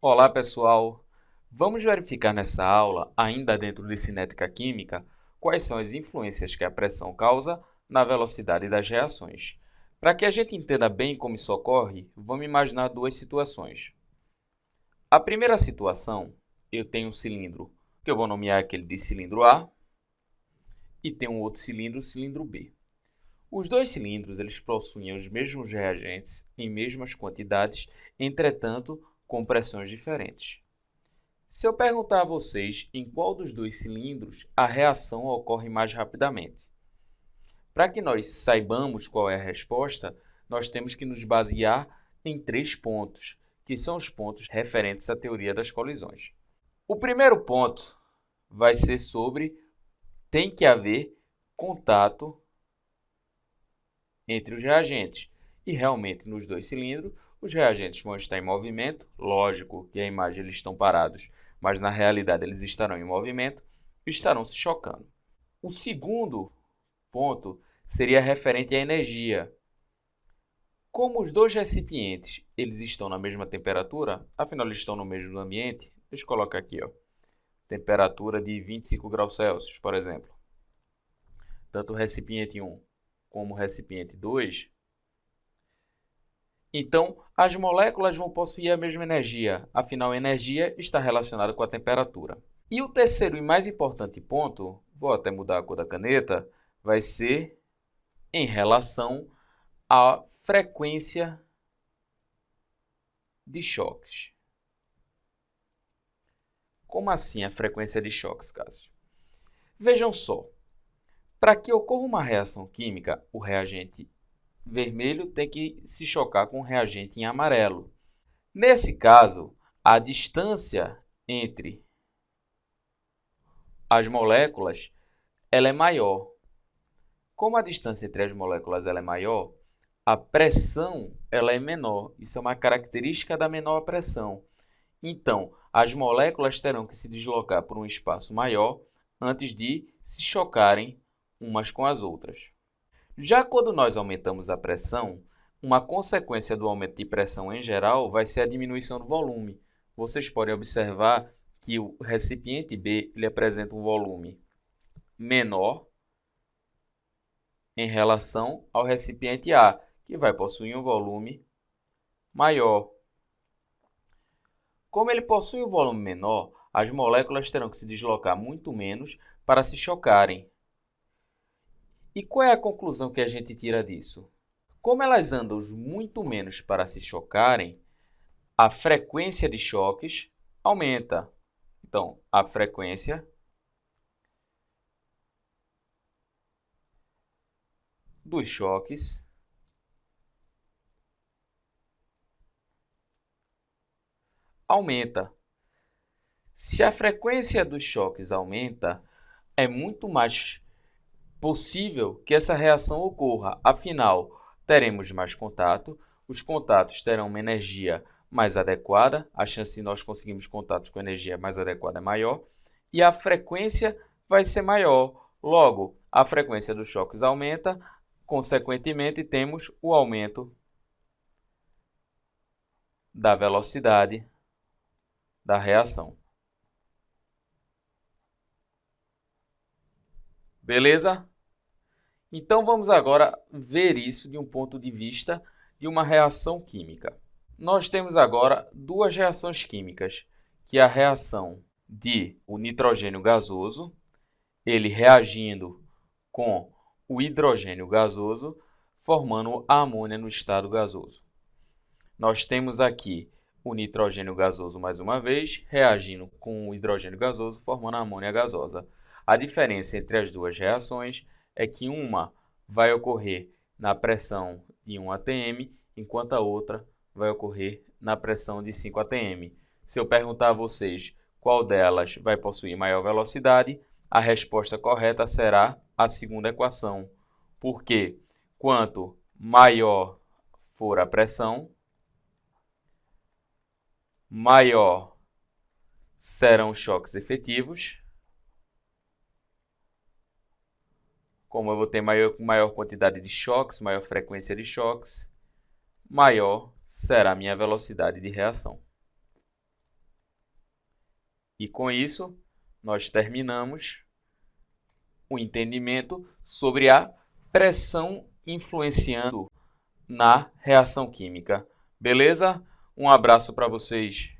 Olá, pessoal! Vamos verificar nessa aula, ainda dentro de cinética química, quais são as influências que a pressão causa na velocidade das reações. Para que a gente entenda bem como isso ocorre, vamos imaginar duas situações. A primeira situação, eu tenho um cilindro, que eu vou nomear aquele de cilindro A, e tenho um outro cilindro, o cilindro B. Os dois cilindros eles possuem os mesmos reagentes em mesmas quantidades, entretanto, com pressões diferentes. Se eu perguntar a vocês em qual dos dois cilindros a reação ocorre mais rapidamente, para que nós saibamos qual é a resposta, nós temos que nos basear em 3 pontos, que são os pontos referentes à teoria das colisões. O primeiro ponto vai ser sobre tem que haver contato entre os reagentes. E realmente, nos dois cilindros, os reagentes vão estar em movimento. Lógico que a imagem eles estão parados, mas na realidade eles estarão em movimento e estarão se chocando. O segundo ponto seria referente à energia. Como os dois recipientes eles estão na mesma temperatura, afinal eles estão no mesmo ambiente, deixa eu colocar aqui, temperatura de 25 graus Celsius, por exemplo. Tanto o recipiente 1 como o recipiente 2, então as moléculas vão possuir a mesma energia, afinal a energia está relacionada com a temperatura. E o terceiro e mais importante ponto, vou até mudar a cor da caneta, vai ser em relação à frequência de choques. Como assim a frequência de choques, Cássio? Vejam só, para que ocorra uma reação química, o reagente vermelho tem que se chocar com o reagente em amarelo. Nesse caso, a distância entre as moléculas ela é maior. Como a distância entre as moléculas ela é maior, a pressão ela é menor. Isso é uma característica da menor pressão. Então, as moléculas terão que se deslocar por um espaço maior antes de se chocarem umas com as outras. Já quando nós aumentamos a pressão, uma consequência do aumento de pressão em geral vai ser a diminuição do volume. Vocês podem observar que o recipiente B ele apresenta um volume menor em relação ao recipiente A, que vai possuir um volume maior. Como ele possui um volume menor, as moléculas terão que se deslocar muito menos para se chocarem. E qual é a conclusão que a gente tira disso? Como elas andam muito menos para se chocarem, a frequência de choques aumenta. Então, a frequência dos choques aumenta. Se a frequência dos choques aumenta, é muito mais possível que essa reação ocorra. Afinal, teremos mais contato, os contatos terão uma energia mais adequada, a chance de nós conseguirmos contatos com energia mais adequada é maior, e a frequência vai ser maior. Logo, a frequência dos choques aumenta, consequentemente, temos o aumento da velocidade da reação. Beleza? Então, vamos agora ver isso de um ponto de vista de uma reação química. Nós temos agora duas reações químicas, que é a reação de o nitrogênio gasoso, ele reagindo com o hidrogênio gasoso, formando a amônia no estado gasoso. Nós temos aqui o nitrogênio gasoso, mais uma vez, reagindo com o hidrogênio gasoso, formando a amônia gasosa. A diferença entre as duas reações é que uma vai ocorrer na pressão de 1 atm, enquanto a outra vai ocorrer na pressão de 5 atm. Se eu perguntar a vocês qual delas vai possuir maior velocidade, a resposta correta será a segunda equação, porque quanto maior for a pressão, maior serão os choques efetivos. Como eu vou ter maior quantidade de choques, maior frequência de choques, maior será a minha velocidade de reação. E com isso, nós terminamos o entendimento sobre a pressão influenciando na reação química. Beleza? Um abraço para vocês.